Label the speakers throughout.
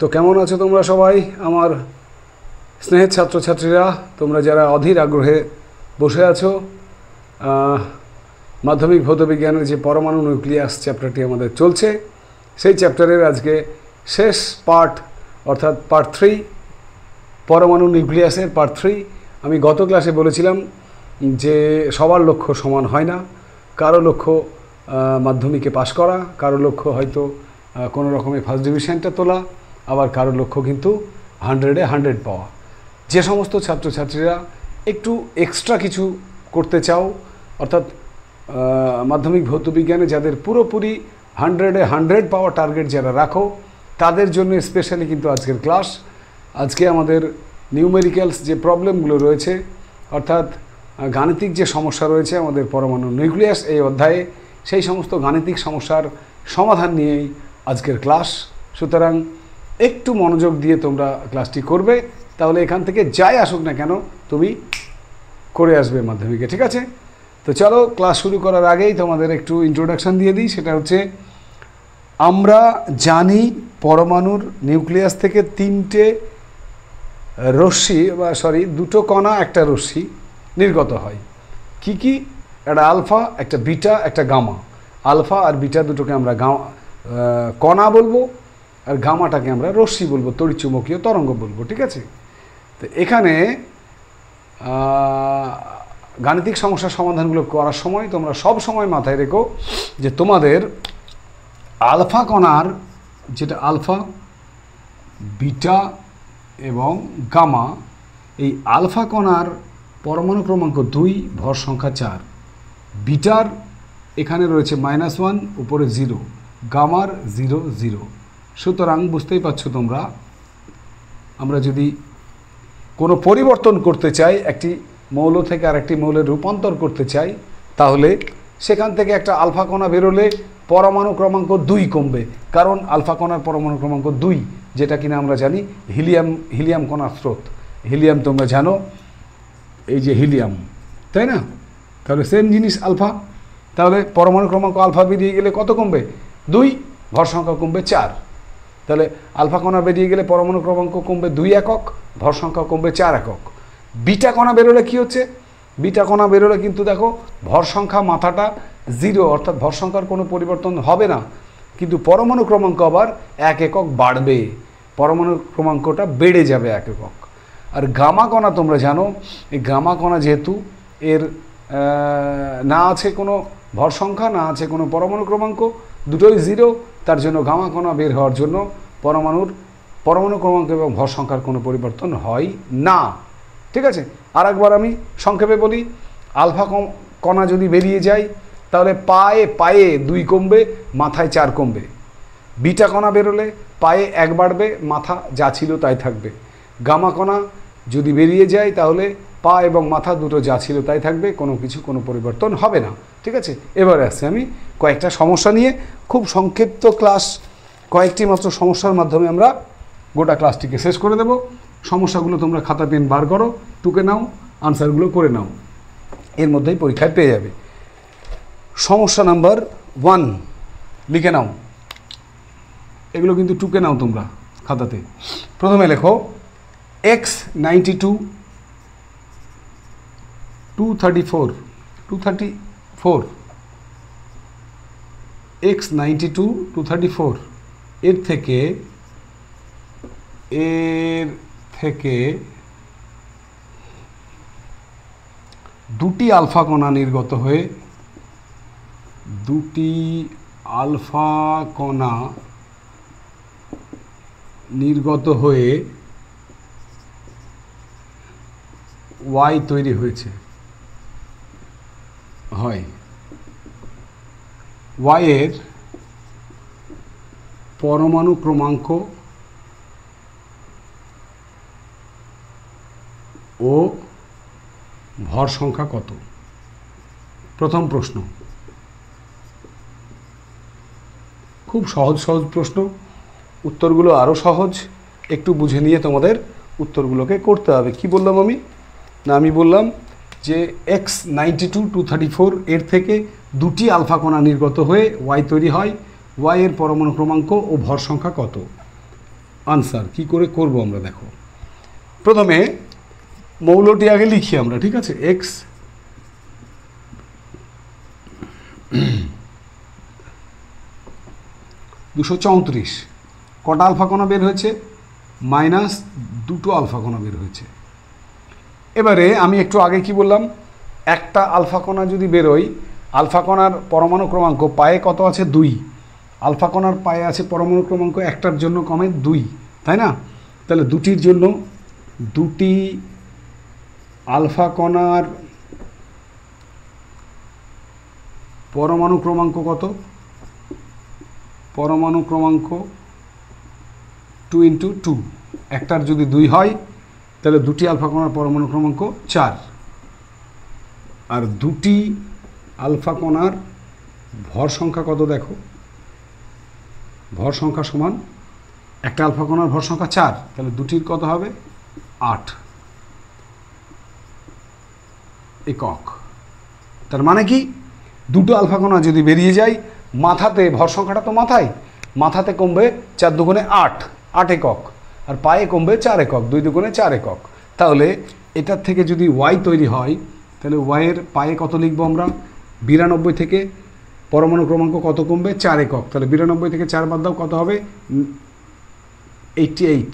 Speaker 1: তো কেমন আছো তোমরা সবাই আমার স্নেহের ছাত্রছাত্রীরা? তোমরা যারা অধীর আগ্রহে বসে আছো মাধ্যমিক ভৌতবিজ্ঞানের যে পরমাণু নিউক্লিয়াস চ্যাপ্টারটি আমাদের চলছে, সেই চ্যাপ্টারের আজকে শেষ পার্ট, অর্থাৎ পার্ট 3, পরমাণু নিউক্লিয়াসের পার্ট 3। আমি গত ক্লাসে বলেছিলাম যে সবার লক্ষ্য সমান হয় না। কারো লক্ষ্য মাধ্যমিকে পাশ করা, কারো লক্ষ্য হয়তো কোনো রকমের ফার্স্ট ডিভিশনটা তোলা, আবার কারো লক্ষ্য কিন্তু 100-এ 100 পাওয়া। যে সমস্ত ছাত্রছাত্রীরা একটু এক্সট্রা কিছু করতে চাও, অর্থাৎ মাধ্যমিক ভৌতবিজ্ঞানে যাদের পুরোপুরি 100-এ 100 পাওয়া টার্গেট যারা রাখো, তাদের জন্য স্পেশালি কিন্তু আজকের ক্লাস। আজকে আমাদের নিউমেরিক্যালস যে প্রবলেমগুলো রয়েছে, অর্থাৎ গাণিতিক যে সমস্যা রয়েছে আমাদের পরমাণু নিউক্লিয়াস এই অধ্যায়ে, সেই সমস্ত গাণিতিক সমস্যার সমাধান নিয়েই আজকের ক্লাস। সুতরাং একটু মনোযোগ দিয়ে তোমরা ক্লাসটি করবে, তাহলে এখান থেকে যাই আসুক না কেন তুমি করে আসবে মাধ্যমিকে, ঠিক আছে? তো চলো ক্লাস শুরু করার আগেই তোমাদের একটু ইন্ট্রোডাকশান দিয়ে দিই। সেটা হচ্ছে, আমরা জানি পরমাণুর নিউক্লিয়াস থেকে 3টে রশ্মি দুটো কণা একটা রশ্মি নির্গত হয়। কি কি? একটা আলফা, একটা বিটা, একটা গামা। আলফা আর বিটা দুটোকে আমরা কণা বলবো, আর গামাটাকে আমরা রশ্মি বলবো, তড়িৎচুম্বকীয় তরঙ্গ বলবো, ঠিক আছে? তো এখানে গাণিতিক সমস্যার সমাধানগুলো করার সময় তোমরা সব সময় মাথায় রেখো যে তোমাদের আলফা কণার, যেটা আলফা, বিটা এবং গামা, এই আলফা কণার পরমাণু ক্রমাঙ্ক 2, ভর সংখ্যা 4, বিটার এখানে রয়েছে -1, উপরে 0, গামার 0 0। সুতরাং বুঝতেই পারছো তোমরা, আমরা যদি কোনো পরিবর্তন করতে চাই, একটি মৌল থেকে আরেকটি মৌলে রূপান্তর করতে চাই, তাহলে সেখান থেকে একটা আলফা কণা বেরোলে পরমাণু ক্রমাঙ্ক 2 কমবে, কারণ আলফা কণার পরমাণু ক্রমাঙ্ক 2, যেটা কিনা আমরা জানি হিলিয়াম কণার স্রোত। হিলিয়াম তোমরা জানো, এই যে হিলিয়াম, তাই না? তাহলে সেম জিনিস আলফা। তাহলে পরমাণু ক্রমাঙ্ক আলফা বেরিয়ে গেলে কত কমবে? 2, ভর সংখ্যা কমবে 4। তাহলে আলফা কণা বেরিয়ে গেলে পরমাণু ক্রমাঙ্ক কমবে 2 একক, ভর সংখ্যা কমবে 4 একক। বিটা কণা বেরোলে কী হচ্ছে? বিটা কণা বেরোলে কিন্তু দেখো ভর সংখ্যা মাথাটা 0, অর্থাৎ ভর সংখ্যার কোনো পরিবর্তন হবে না, কিন্তু পরমাণু ক্রমাঙ্ক আবার 1 একক বাড়বে, পরমাণু ক্রমাঙ্কটা বেড়ে যাবে 1 একক। আর গামা কণা তোমরা জানো, এই গামা কণা যেহেতু এর না আছে কোনো ভর সংখ্যা, না আছে কোনো পরমাণু ক্রমাঙ্ক, দুটোই 0, তার জন্য গামা কণা বের হওয়ার জন্য পরমাণু ক্রমাঙ্ক এবং ভর সংখ্যার কোনো পরিবর্তন হয় না, ঠিক আছে? আর একবার আমি সংক্ষেপে বলি, আলফা কণা যদি বেরিয়ে যায় তাহলে পায়ে 2 কমবে, মাথায় 4 কমবে। বিটা কণা বেরোলে পায়ে 1 বাড়বে, মাথা যা ছিল তাই থাকবে। গামা কণা যদি বেরিয়ে যায় তাহলে পা এবং মাথা দুটো যা ছিল তাই থাকবে, কোনো পরিবর্তন হবে না, ঠিক আছে? এবারে আসছি আমি কয়েকটা সমস্যা নিয়ে, খুব সংক্ষিপ্ত ক্লাস, কয়েকটি মাত্র সমস্যার মাধ্যমে আমরা গোটা ক্লাসটিকে শেষ করে দেব। সমস্যাগুলো তোমরা খাতা পেন বার করো, টুকে নাও, আনসারগুলো করে নাও, এর মধ্যেই পরীক্ষায় পেয়ে যাবে। সমস্যা নাম্বার 1 লিখে নাও, এগুলো কিন্তু টুকে নাও তোমরা খাতাতে। প্রথমে লেখো x92 234 x92 234 এর থেকে দুটি আলফা কণা নির্গত হয়ে y তৈরি হয়েছে, হয় y এর পরমাণু ক্রমাঙ্ক ও ভর সংখ্যা কত? প্রথম প্রশ্ন, খুব সহজ প্রশ্ন, উত্তরগুলো আরও সহজ, একটু বুঝে নিয়ে তোমাদের উত্তরগুলোকে করতে হবে। কি বললাম আমি? না, আমি বললাম যে x92 234 এর থেকে দুটি আলফা কণা নির্গত হয়ে y তৈরি হয়, y এর পরমাণু ক্রমাঙ্ক ও ভর সংখ্যা কত? আনসার কি করে করব আমরা দেখো, প্রথমে মৌলটি আগে লিখি আমরা, ঠিক আছে। এক্স (234) কটা আলফা কণা বের হয়েছে? -2টো আলফা কণা বের হয়েছে। এবারে আমি একটু আগে কি বললাম, একটা আলফা কণা যদি বেরোয়, আলফা কণার পরমাণু ক্রমাঙ্ক পায়ে কত আছে? 2। আলফা কণার পায়ে আছে পরমাণু ক্রমাঙ্ক একটার জন্য কমে 2, তাই না? তাহলে দুটির জন্য, দুটি আলফা কণার পরমাণু ক্রমাঙ্ক কত? পরমাণু ক্রমাঙ্ক 2 × 2, একটার যদি 2 হয় তাহলে দুটি আলফা কণার পরমাণু ক্রমাঙ্ক 4। আর দুটি আলফা কণার ভর সংখ্যা কত দেখো, ভর সংখ্যা সমান, একটা আলফা কণার ভর সংখ্যা 4, তাহলে দুটির কত হবে? 8 একক। তার মানে কি, দুটো আলফা কণা যদি বেরিয়ে যায়, মাথাতে ভর সংখ্যাটা তো মাথাতে কমবে 4 × 2 = 8, 8 একক, আর পায়ে কমবে 4 একক, 2 × 2 = 4 একক। তাহলে এটার থেকে যদি ওয়াই তৈরি হয়, তাহলে ওয়াইয়ের পায়ে কত লিখবো আমরা? 92 থেকে পরমাণু ক্রমাঙ্ক কত কমবে? 4 একক। তাহলে 92 থেকে 4 বাদ দাও, কত হবে? 88,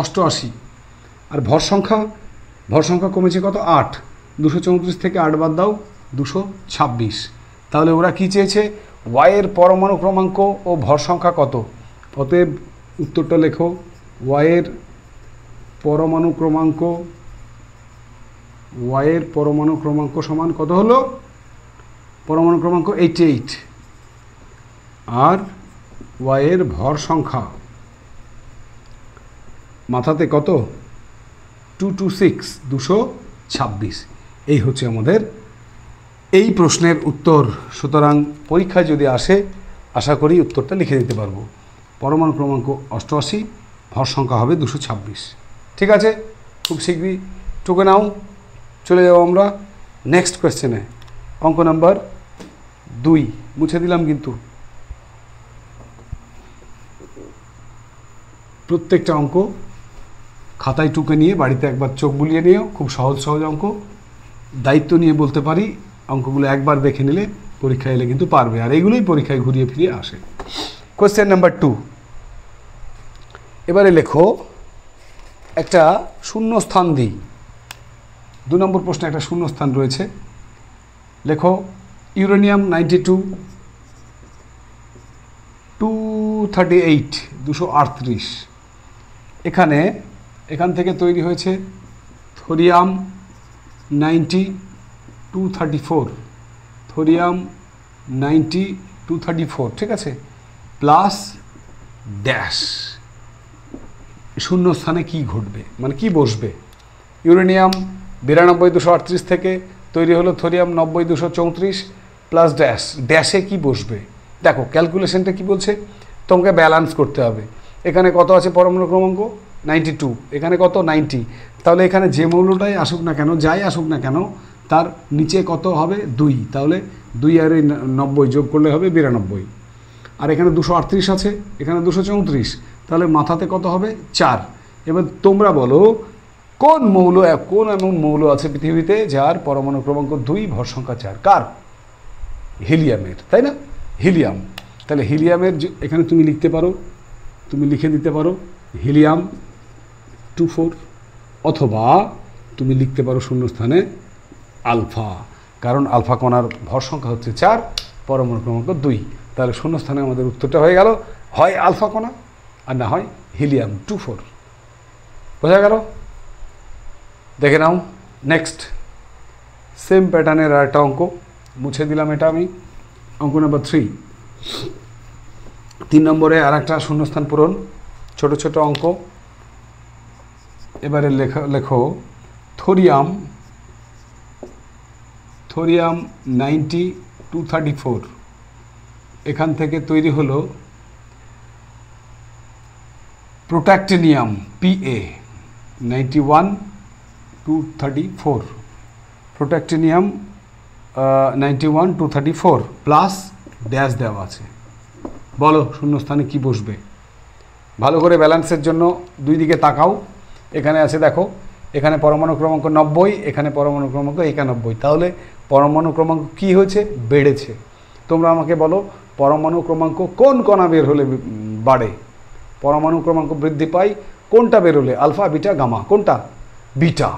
Speaker 1: 88। আর ভর সংখ্যা কমেছে কত? 8। 234 থেকে 8 বাদ দাও, 226। তাহলে ওরা কি চেয়েছে? ওয়াইয়ের পরমাণু ক্রমাঙ্ক ও ভর সংখ্যা কত? অতএব উত্তরটা লেখো, ওয়াইয়ের পরমাণু ক্রমাঙ্ক সমান কত হলো? পরমাণু ক্রমাঙ্ক 88, আর ওয়াইয়ের ভর সংখ্যা মাথাতে কত? 226, 226। এই হচ্ছে আমাদের এই প্রশ্নের উত্তর। সুতরাং পরীক্ষায় যদি আসে, আশা করি উত্তরটা লিখে দিতে পারবো। পরমাণু ক্রমাঙ্ক 88, ভর সংখ্যা হবে 226। ঠিক আছে, খুব শীঘ্রই টুকে নাও। চলে যাবো আমরা নেক্সট কোয়েশ্চেনে, অঙ্ক নাম্বার 2। মুছে দিলাম কিন্তু, প্রত্যেকটা অঙ্ক খাতায় টুকে নিয়ে বাড়িতে একবার চোখ বুলিয়ে নিও। খুব সহজ অঙ্ক, দায়িত্ব নিয়ে বলতে পারি, অঙ্কগুলো একবার দেখে নিলে পরীক্ষায় এলে কিন্তু পারবে। আর এইগুলোই পরীক্ষায় ঘুরিয়ে ফিরিয়ে আসে। কোয়েশ্চেন নাম্বার 2, এবারে লেখো, একটা শূন্য স্থান দিই। 2 নম্বর প্রশ্নে একটা শূন্য স্থান রয়েছে। লেখো, ইউরেনিয়াম 92, 238, 238। এখান থেকে তৈরি হয়েছে থোরিয়াম 90, 234, থোরিয়াম 90, 234, ঠিক আছে, প্লাস ড্যাশ। শূন্য স্থানে কি ঘটবে, মানে কি বসবে? ইউরেনিয়াম 92, 238 থেকে তৈরি হলো থোরিয়াম 90, 234 প্লাস ড্যাশ। ড্যাশে কি বসবে? দেখো ক্যালকুলেশনটা কি বলছে, তোমাকে ব্যালেন্স করতে হবে। এখানে কত আছে পরমাণু ক্রমাঙ্ক? 92, এখানে কত? 90। তাহলে এখানে যে মৌলটাই আসুক না কেন, যাই আসুক না কেন, তার নিচে কত হবে? 2। তাহলে 2 আর 90 যোগ করলে হবে 92। আর এখানে 238 আছে, এখানে 234, তাহলে মাথাতে কত হবে? 4। এবার তোমরা বলো, কোন এমন মৌল আছে পৃথিবীতে যার পরমাণু ক্রমাঙ্ক 2, ভর সংখ্যা 4? কার? হিলিয়ামের, তাই না? হিলিয়াম। তাহলে হিলিয়ামের এখানে তুমি লিখতে পারো, তুমি লিখে দিতে পারো হিলিয়াম 24, অথবা তুমি লিখতে পারো শূন্যস্থানে আলফা, কারণ আলফা কণার ভর সংখ্যা হচ্ছে 4, পরমাণু ক্রমাঙ্ক 2। তাহলে শূন্যস্থানে আমাদের উত্তরটা হয়ে গেল, হয় আলফা কণা আর না হয় হিলিয়াম 24। বোঝা গেল? দেখে নাও নেক্সট সেম প্যাটার্নের আর একটা অঙ্ক। মুছে দিলাম এটা আমি। অঙ্ক নাম্বার 3, 3 নম্বরে আর একটা শূন্যস্থান পূরণ, ছোট অঙ্ক। এবারে লেখো, থোরিয়াম 90, 234, এখান থেকে তৈরি হলো প্রোট্যাক্টিনিয়াম PA 91, 234, প্রোট্যাক্টিনিয়াম 91, 234 প্লাস ড্যাশ দেওয়া আছে। বলো শূন্যস্থানে কি বসবে? ভালো করে ব্যালেন্সের জন্য দুই দিকে তাকাও। এখানে আছে দেখো, এখানে পরমাণু ক্রমাঙ্ক 90, এখানে পরমাণু ক্রমাঙ্ক 91, তাহলে পরমাণু ক্রমাঙ্ক কী হয়েছে? বেড়েছে। তোমরা আমাকে বলো পরমাণু ক্রমাঙ্ক কোন কণা বের হলে বাড়ে? পরমাণু ক্রমাঙ্ক বৃদ্ধি পায় কোনটা বের হলে? Alpha, beta, gamma. কোনটা? বিটা।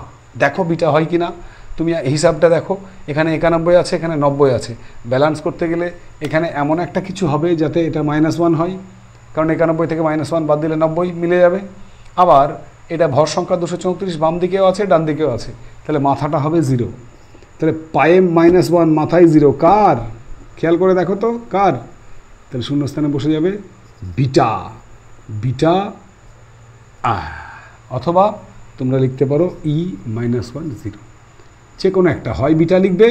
Speaker 1: দেখো বিটা হয় কি না, তুমি হিসাবটা দেখো। এখানে 91 আছে, এখানে 90 আছে। ব্যালেন্স করতে গেলে এখানে এমন একটা কিছু হবে যাতে এটা -1 হয়, কারণ 91 থেকে -1 বাদ দিলে 90 মিলে যাবে। আবার এটা ভর সংখ্যা 234, বাম দিকেও আছে ডান দিকেও আছে, তাহলে মাথাটা হবে 0। তাহলে পায়ে -1, মাথায় 0, কার? খেয়াল করে দেখো তো কার? তাহলে শূন্যস্থানে বসে যাবে বিটা। বিটা অথবা তোমরা লিখতে পারো E-1 0, যে কোনো একটা, হয় বিটা লিখবে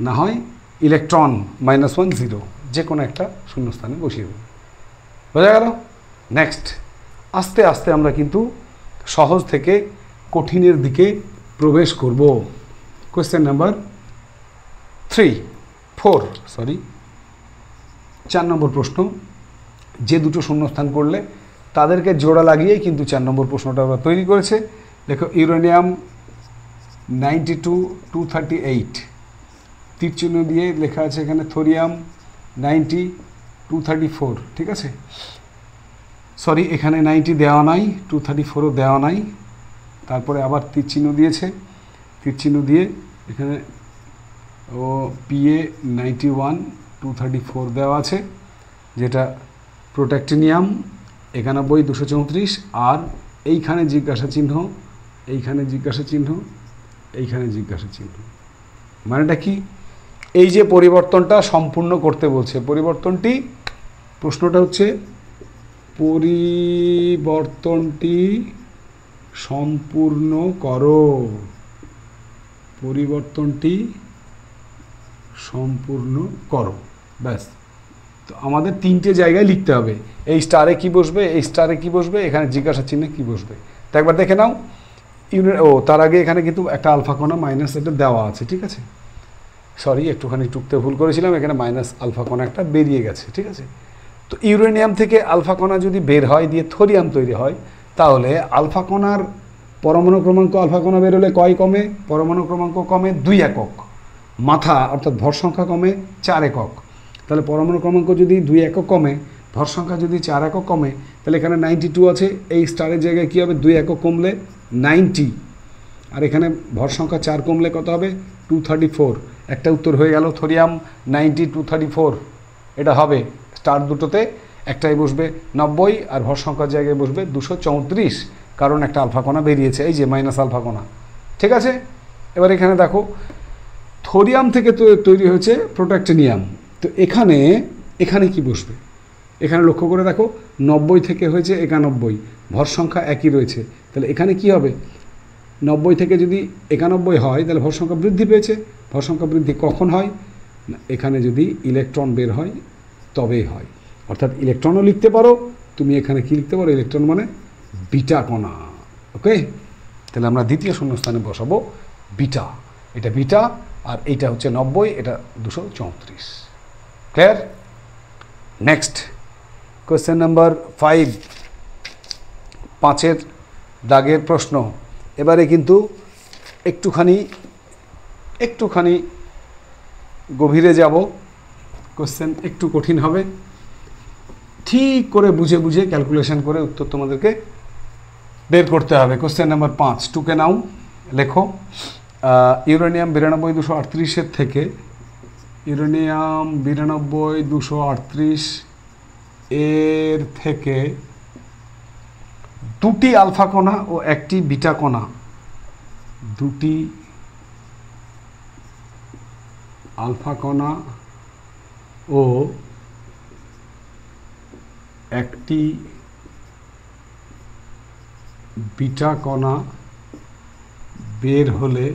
Speaker 1: না হয় ইলেকট্রন -1 0, যে কোনো একটা শূন্যস্থানে বসিয়ে দেবে। বোঝা গেল? নেক্সট, আস্তে আস্তে আমরা কিন্তু সহজ থেকে কঠিনের দিকে প্রবেশ করব। কোয়েশ্চেন নাম্বার 4 নম্বর প্রশ্ন। যে দুটো শূন্যস্থান করলে তাদেরকে জোড়া লাগিয়েই কিন্তু 4 নম্বর প্রশ্নটা আমরা তৈরি করেছে। দেখো, ইউরেনিয়াম 92-238, তীর চিহ্ন দিয়ে লেখা আছে এখানে থোরিয়াম 90-234, ঠিক আছে? সরি, এখানে 90 দেওয়া নাই, 234ও দেওয়া নাই, তারপরে আবার তীর চিহ্ন দিয়েছে, তীর চিহ্ন দিয়ে এখানে ও PA 91-234 দেওয়া আছে, যেটা প্রোট্যাক্টিনিয়াম 91-234, আর এইখানে জিজ্ঞাসা চিহ্ন, এইখানে জিজ্ঞাসা চিহ্ন, এইখানে জিজ্ঞাসা চিহ্ন। মানেটা কি? এই যে পরিবর্তনটা সম্পূর্ণ করতে বলছে, পরিবর্তনটি, প্রশ্নটা হচ্ছে পরিবর্তনটি সম্পূর্ণ করো, পরিবর্তনটি সম্পূর্ণ করো, ব্যাস। তো আমাদের 3টে জায়গায় লিখতে হবে, এই স্টারে কি বসবে, এই স্টারে কি বসবে, এখানে জিজ্ঞাসা চিহ্নে কি বসবে। তো একবার দেখে নাও। তার আগে এখানে কিন্তু একটা আলফা কণা মাইনাস এটা দেওয়া আছে, ঠিক আছে? সরি, একটুখানি টুকতে ভুল করেছিলাম, এখানে মাইনাস আলফা কণা একটা বেরিয়ে গেছে, ঠিক আছে? তো ইউরেনিয়াম থেকে আলফা কণা যদি বের হয় দিয়ে থোরিয়াম তৈরি হয়, তাহলে আলফা কণার পরমাণু ক্রমাঙ্ক, আলফা কণা বের হলে কয় কমে? পরমাণু ক্রমাঙ্ক কমে 2 একক, মাথা অর্থাৎ ভর সংখ্যা কমে 4 একক। তাহলে পরমাণু ক্রমাঙ্ক যদি 2 একক কমে, ভর সংখ্যা যদি 4 একক কমে, তাহলে এখানে 92 আছে, এই স্টারের জায়গায় কী হবে? 2 একক কমলে 90, আর এখানে ভর সংখ্যা 4 কমলে কত হবে? 234। একটা উত্তর হয়ে গেল, থোরিয়াম 90-234, এটা হবে। স্টার দুটোতে একটাই বসবে 90, আর ভর সংখ্যার জায়গায় বসবে 234, কারণ একটা আলফা কণা বেরিয়েছে, এই যে মাইনাস আলফা কণা, ঠিক আছে? এবার এখানে দেখো, থোরিয়াম থেকে তো তৈরি হয়েছে প্রোট্যাক্টিনিয়াম, তো এখানে এখানে কি বসবে? এখানে লক্ষ্য করে দেখো, 90 থেকে হয়েছে 91, ভর সংখ্যা একই রয়েছে, তাহলে এখানে কি হবে? 90 থেকে যদি 91 হয়, তাহলে ভর সংখ্যা বৃদ্ধি পেয়েছে। ভর সংখ্যা বৃদ্ধি কখন হয়? না, এখানে যদি ইলেকট্রন বের হয় তবেই হয়। অর্থাৎ ইলেকট্রনও লিখতে পারো তুমি, এখানে কি লিখতে পারো? ইলেকট্রন মানে বিটা কণা। ওকে, তাহলে আমরা দ্বিতীয় শূন্যস্থানে বসাবো বিটা। এটা বিটা, আর এইটা হচ্ছে 90, এটা 234। ক্লিয়ার? নেক্সট, কোয়েশ্চেন নাম্বার 5, 5-এর দাগের প্রশ্ন। এবারে কিন্তু একটুখানি গভীরে যাব, কোশ্চেন একটু কঠিন হবে, ঠিক করে বুঝে বুঝে ক্যালকুলেশন করে উত্তর তোমাদেরকে বের করতে হবে। কোশ্চেন নাম্বার 5, টুকে নাও, লেখো। ইউরেনিয়াম 92-238 থেকে, ইউরেনিয়াম 92-238 এর থেকে 2টি আলফা কণা ও 1টি বিটা কণা, 2টি আলফা কণা ও 1টি বিটা কণা বের হলে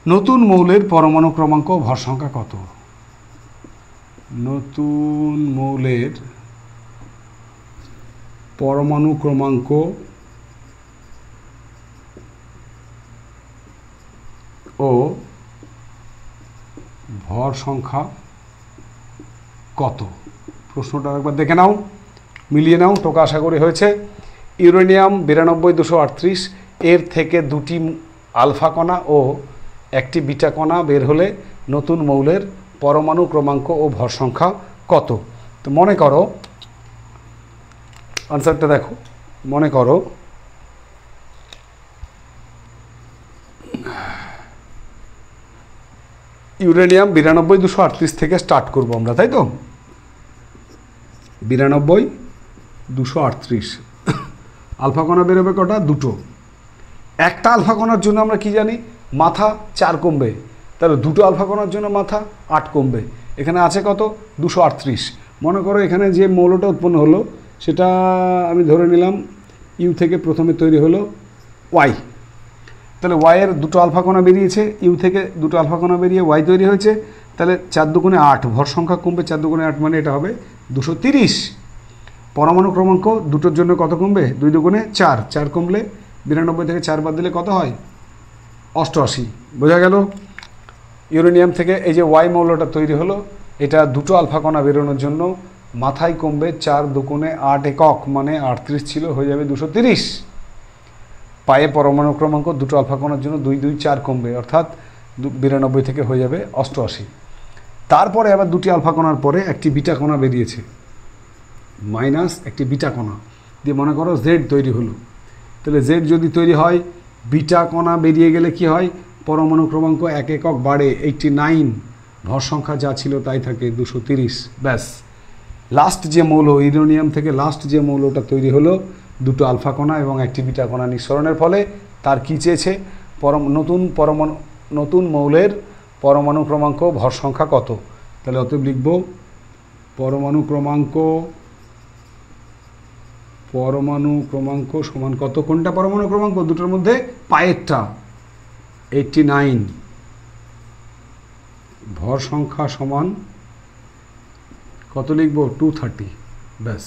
Speaker 1: নতুন মৌলের পরমাণু ক্রমাঙ্ক ও ভর সংখ্যা কত? নতুন মৌলের পরমাণু ক্রমাঙ্ক ও ভর সংখ্যা কত? প্রশ্নটা একবার দেখে নাও, মিলিয়ে নাও, টোকা আশা করি হয়েছে। ইউরেনিয়াম 92-238, এর থেকে দুটি আলফা কণা ও একটি বিটা কণা বের হলে নতুন মৌলের পরমাণু ক্রমাঙ্ক ও ভর সংখ্যা কত? তো মনে করো, আনসারটা দেখো, মনে করো ইউরেনিয়াম 92-238 থেকে স্টার্ট করব আমরা, তাই তো? 92-238, আলফা কণা বেরোবে কটা? দুটো। একটা আলফা কণার জন্য আমরা কি জানি? মাথা 4 কমবে, তাহলে দুটো আলফা কণার জন্য মাথা 8 কমবে। এখানে আছে কত? 238। মনে করো এখানে যে মৌলটা উৎপন্ন হলো সেটা আমি ধরে নিলাম ইউ থেকে প্রথমে তৈরি হলো ওয়াই, তাহলে ওয়াইয়ের দুটো আলফা কণা বেরিয়েছে, ইউ থেকে দুটো আলফা কণা বেরিয়ে ওয়াই তৈরি হয়েছে, তাহলে 4 দুগুণে 8, ভর সংখ্যা কমবে 4 দুগুণে 8, মানে এটা হবে 230। পরমাণু ক্রমাঙ্ক দুটোর জন্য কত কমবে? 2 দুগুণে 4, 4 কমলে 92 থেকে 4 বাদ দিলে কত হয়? 88। বোঝা গেল? ইউরেনিয়াম থেকে এই যে ওয়াই মৌলটা তৈরি হলো, এটা দুটো আলফা কণা বেরোনোর জন্য মাথায় কমবে 4 দুগুণে 8 একক, মানে 38 ছিল, হয়ে যাবে 230। পায়ে পরমাণু ক্রমাঙ্ক দুটো আলফা কণার জন্য 2 2 4 কমবে, অর্থাৎ 92 থেকে হয়ে যাবে 88। তারপরে আবার দুটি আলফা কণার পরে একটি বিটা কণা বেরিয়েছে, মাইনাস একটি বিটা কণা দিয়ে মনে করো জেড তৈরি হলো। তাহলে জেড যদি তৈরি হয়, বিটা কণা বেরিয়ে গেলে কি হয়? পরমাণু ক্রমাঙ্ক 1 একক বাড়ে 89, ভর সংখ্যা যা ছিল তাই থাকে 230। ব্যাস, লাস্ট যে মৌল ইউরেনিয়াম থেকে লাস্ট যে মৌলটা তৈরি হলো, দুটো আলফা কণা এবং একটি বিটা কণা নিঃসরণের ফলে তার কি চেয়েছে? নতুন মৌলের পরমাণু ক্রমাঙ্ক ভর সংখ্যা কত? তাহলে অতএব লিখব পরমাণু ক্রমাঙ্ক সমান কত? কোনটা পরমাণু ক্রমাঙ্ক? দুটোর মধ্যে পায়েরটা 89, ভর সংখ্যা সমান কত লিখব? 230। ব্যাস,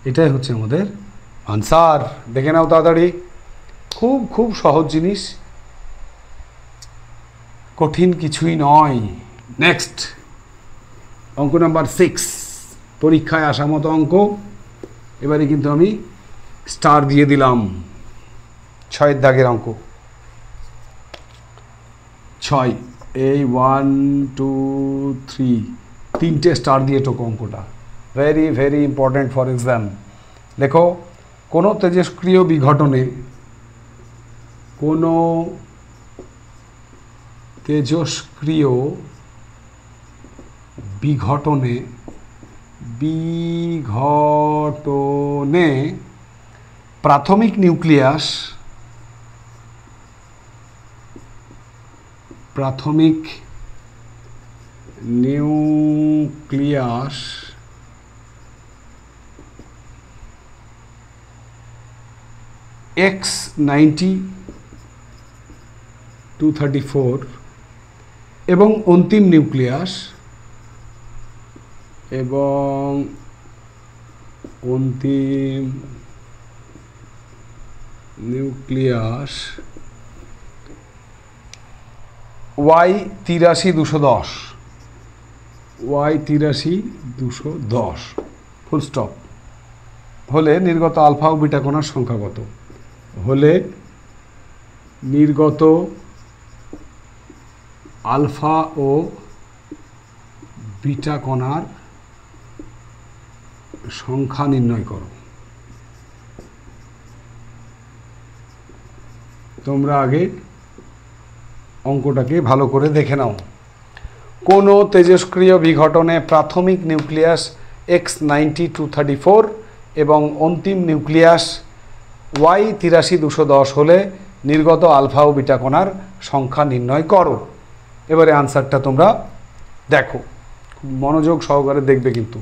Speaker 1: এটাই হচ্ছে আমাদের আনসার। দেখে নাও তাড়াতাড়ি, খুব খুব সহজ জিনিস, কঠিন কিছুই নয়। নেক্সট অঙ্ক নাম্বার 6, পরীক্ষায় আসা মতো অঙ্ক। এবারে কিন্তু আমি স্টার দিয়ে দিলাম, 6 দাগের অঙ্ক। 6, এই 1 2 3, 3টে স্টার দিয়ে টোকো অঙ্কটা। Very very important for exam. দেখো, কোনো তেজস্ক্রিয় বিঘটনে প্রাথমিক নিউক্লিয়াস X90-234 এবং অন্তিম নিউক্লিয়াস Y83-210 ফুল স্টপ হলে নির্গত আলফা ও বিটা কণার সংখ্যা কত? হলে নির্গত আলফা ও বিটা কণার সংখ্যা নির্ণয় করো। তোমরা আগে অঙ্কটাকে ভালো করে দেখে নাও। কোনো তেজস্ক্রিয় বিঘটনে প্রাথমিক নিউক্লিয়াস X90-234 এবং অন্তিম নিউক্লিয়াস Y83-210 হলে নির্গত আলফা ও বিটা কণার সংখ্যা নির্ণয় করো। এবারে আনসারটা তোমরা দেখো, মনোযোগ সহকারে দেখবে কিন্তু।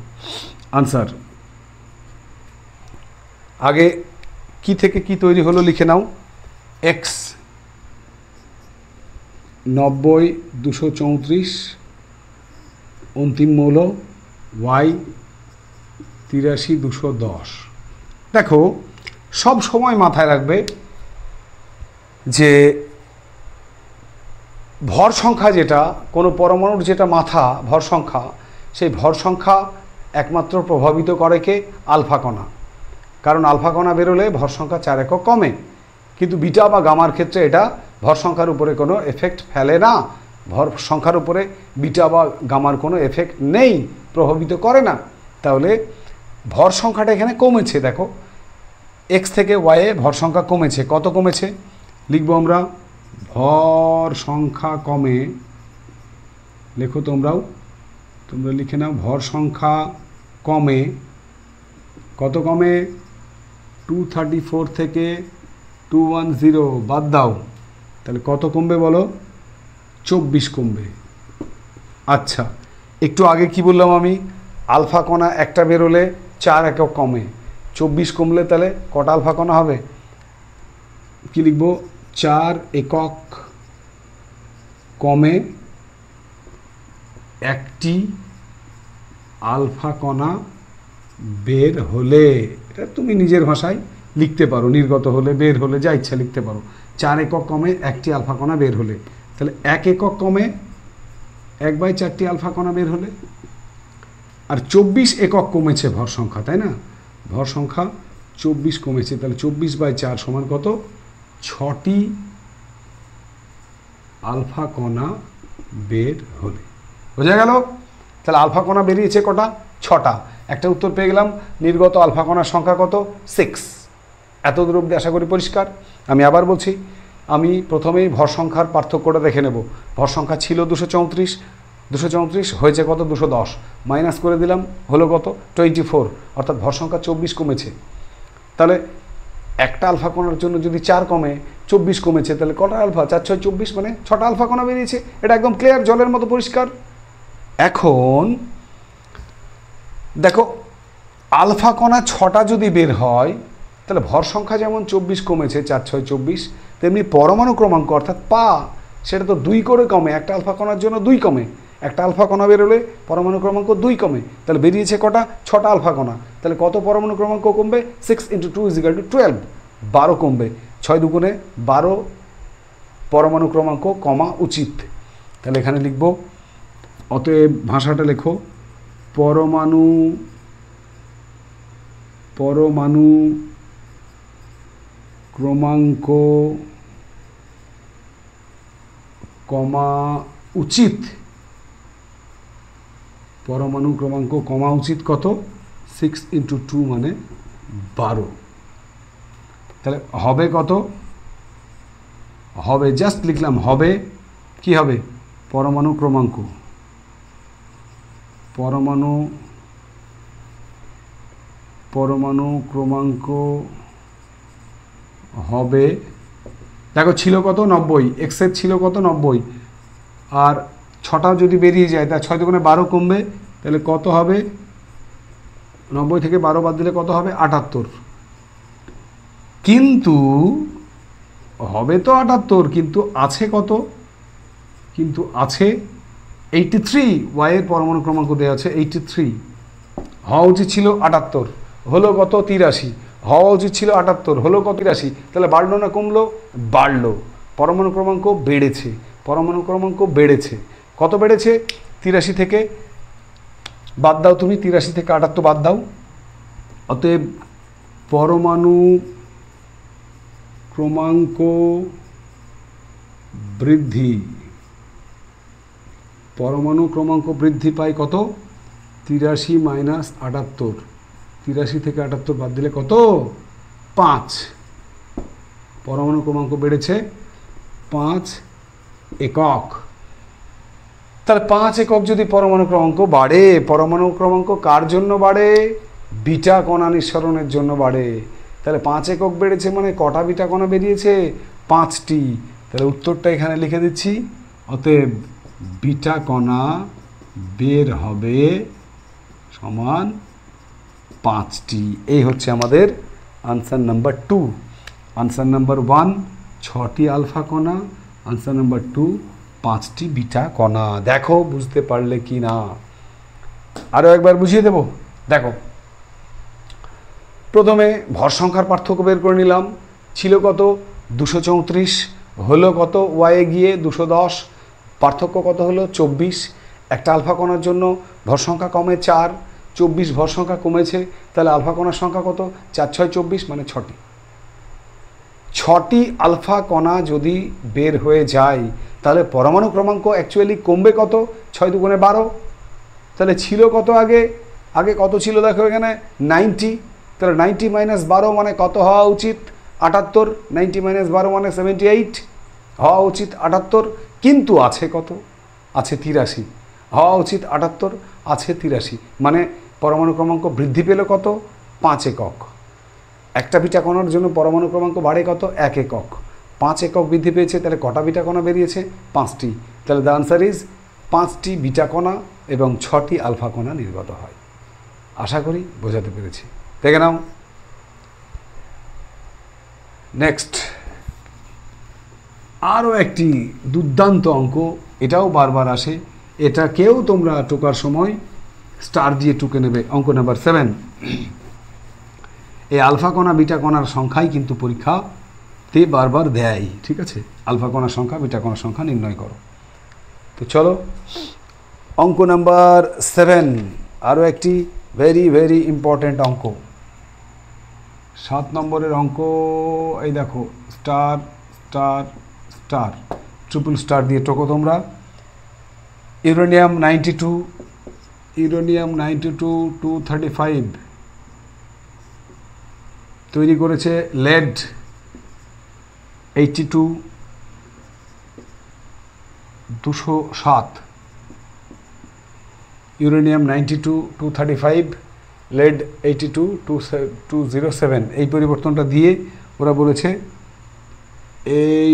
Speaker 1: আনসার আগে কি থেকে কি তৈরি হলো লিখে নাও। X90-234 অন্তিম মৌল Y83-210। দেখো, সব সময় মাথায় রাখবে যে ভর সংখ্যা যেটা, কোনো পরমাণুর যেটা মাথা ভর সংখ্যা, সেই ভর সংখ্যা একমাত্র প্রভাবিত করে কে? আলফা কণা। কারণ আলফা কণা বেরোলে ভর সংখ্যা 4 একক কমে, কিন্তু বিটা বা গামার ক্ষেত্রে এটা ভর সংখ্যার উপরে কোনো এফেক্ট ফেলে না। ভর সংখ্যার উপরে বিটা বা গামার কোনো এফেক্ট নেই, প্রভাবিত করে না। তাহলে ভর সংখ্যাটা এখানে কমেছে। দেখো এক্স থেকে ওয়াইয়ে ভর সংখ্যা কমেছে। কত কমেছে? লিখবো আমরা ভর সংখ্যা কমে, লেখো তোমরা লিখে নাও, ভর সংখ্যা কমে। কত কমে? 234 থেকে 210 বাদ দাও, তাহলে কত কমবে বলো? 24 কমবে। আচ্ছা, একটু আগে কি বললাম আমি? আলফা কণা একটা বেরোলে 4 একক কমে, 24 কমলে তাহলে কটা আলফা কণা হবে? কি লিখবো? 4 একক কমে একটি আলফা কণা বের হলে। এটা তুমি নিজের ভাষায় লিখতে পারো, নির্গত হলে, বের হলে, যা ইচ্ছা লিখতে পারো। 4 একক কমে একটি আলফা কণা বের হলে, তাহলে 1 একক কমে 1/4টি আলফা কণা বের হলে। আর 24 একক কমেছে ভর সংখ্যা, তাই না? ভর সংখ্যা 24 কমেছে, তাহলে 24/4 সমান কত? 6টি আলফা কণা বের হলে। বোঝা গেল? তাহলে আলফা কণা বেরিয়েছে কটা? 6টা। একটা উত্তর পেয়ে গেলাম। নির্গত আলফা কণার সংখ্যা কত? 6। এত দূর অবধি আশা করি পরিষ্কার। আমি আবার বলছি, আমি প্রথমেই ভর সংখ্যার পার্থক্যটা দেখে নেব। ভর সংখ্যা ছিল 234 হয়েছে কত? 210। মাইনাস করে দিলাম, হলো কত? 24। অর্থাৎ ভর সংখ্যা 24 কমেছে। তাহলে একটা আলফা কণার জন্য যদি 4 কমে 24 কমেছে, তাহলে কটা আলফা? 4 6 24, মানে 6টা আলফা কণা বেরিয়েছে। এটা একদম ক্লিয়ার, জলের মতো পরিষ্কার। এখন দেখো, আলফা কণা 6টা যদি বের হয়, তাহলে ভর সংখ্যা যেমন 24 কমেছে, 4 6 24, তেমনি পরমাণু ক্রমাঙ্ক অর্থাৎ পা, সেটা তো 2 করে কমে। একটা আলফা কণার জন্য 2 কমে। একটা আলফা কণা বেরোলে পরমাণু ক্রমাঙ্ক 2 কমে। তাহলে বেরিয়েছে কটা? 6টা আলফা কণা। তাহলে কত পরমাণু ক্রমাঙ্ক কমবে? 6 × 2 = 12। 12 কমবে। 6 দুগুণে 12 পরমাণু ক্রমাঙ্ক কমা উচিত। তাহলে এখানে লিখব, অতএব ভাষাটা লেখো, পরমাণু ক্রমাঙ্ক কমা উচিত। পরমাণু ক্রমাঙ্ক কমা উচিত কত? 6 × 2 মানে 12। তাহলে হবে কত? হবে, জাস্ট লিখলাম হবে, কি হবে? পরমাণু ক্রমাঙ্ক হবে, দেখো ছিল কত? 90। এক্সের ছিল কত? 90। আর 6টা যদি বেরিয়ে যায়, তা 6 দুগুণে 12 কমবে। তাহলে কত হবে? 90 থেকে 12 বাদ দিলে কত হবে? 78। কিন্তু হবে তো 78, কিন্তু আছে কত? কিন্তু আছে 83। ওয়াইয়ের পরমাণু ক্রমাঙ্ক দেওয়া আছে 83। হওয়া উচিত ছিল 78, হলো কত? 83। হওয়া উচিত ছিল 78, হলো কত? 83। তাহলে বাড়লো না কমলো? বাড়লো। পরমাণু ক্রমাঙ্ক বেড়েছে। কত বেড়েছে? 83 থেকে বাদ দাও তুমি, 83 থেকে 78 বাদ দাও। অতএব পরমাণু ক্রমাঙ্ক বৃদ্ধি পায় কত? 83 - 78। 83 থেকে 78 বাদ দিলে কত? 5। পরমাণু ক্রমাঙ্ক বেড়েছে 5 একক। তাহলে 5 একক যদি পরমাণু ক্রমাঙ্ক বাড়ে, পরমাণু ক্রমাঙ্ক কার জন্য বাড়ে? বিটা কণা নিঃসরণের জন্য বাড়ে। তাহলে 5 একক বেড়েছে মানে কটা বিটা কণা বেরিয়েছে? 5টি। তাহলে উত্তরটা এখানে লিখে দিচ্ছি, অতএব বিটা কণা বের হবে সমান 5টি। এই হচ্ছে আমাদের আনসার নাম্বার 2। আনসার নাম্বার 1 6টি আলফা কণা, আনসার নাম্বার 2 5টি বিটা কণা। দেখো বুঝতে পারলে কি না? আরও একবার বুঝিয়ে দেব। দেখো, প্রথমে ভর সংখ্যার পার্থক্য বের করে নিলাম। ছিল কত? 234, হলো কত? ওয়াইয়ে গিয়ে 210। পার্থক্য কত হলো? 24। একটা আলফা কণার জন্য ভর সংখ্যা কমে 4, 24 ভর সংখ্যা কমেছে, তাহলে আলফা কণার সংখ্যা কত? 4 6 24 মানে 6টি। 6টি আলফা কণা যদি বের হয়ে যায় তাহলে পরমাণু ক্রমাঙ্ক অ্যাকচুয়ালি কমবে কত? 6 2 12। তাহলে ছিল কত আগে? আগে কত ছিল দেখো এখানে 90। তাহলে 90 - 12 মানে কত হওয়া উচিত? 78। 90 - 12 মানে 78 হওয়া উচিত 78, কিন্তু আছে কত? আছে 83। হওয়া উচিত 78, আছে 83, মানে পরমাণু ক্রমাঙ্ক বৃদ্ধি পেল কত? 5 একক। একটা বিটা কণার জন্য পরমাণু ক্রমাঙ্ক বাড়ে কত? 1 একক। 5 একক বৃদ্ধি পেয়েছে, তাহলে কটা বিটা কণা বেরিয়েছে? 5টি। তাহলে দ্য আনসার ইজ 5টি বিটা কণা এবং 6টি আলফা কণা নির্গত হয়। আশা করি বোঝাতে পেরেছি। দেখে নাও নেক্সট। আরও একটি দুর্দান্ত অঙ্ক, এটাও বারবার আসে, এটাকেও তোমরা টোকার সময় স্টার দিয়ে টুকে নেবে। অঙ্ক নাম্বার 7। এই আলফা কণা বিটা কণার সংখ্যাই কিন্তু পরীক্ষাতে বারবার দেয়, ঠিক আছে? আলফা কণার সংখ্যা বিটা কণার সংখ্যা নির্ণয় করো। তো চলো অঙ্ক নাম্বার 7, আরও একটি ভেরি ভেরি ইম্পর্ট্যান্ট অঙ্ক। 7 নম্বরের অঙ্ক। এই দেখো star star star, triple star দিয়ে টোকো তোমরা। ইউরেনিয়াম 92, ইউরেনিয়াম 92 235 তৈরি করেছে। Lead 82 207, uranium 92 235, lead 82 207। এই পরিবর্তনটা দিয়ে ওরা বলেছে এই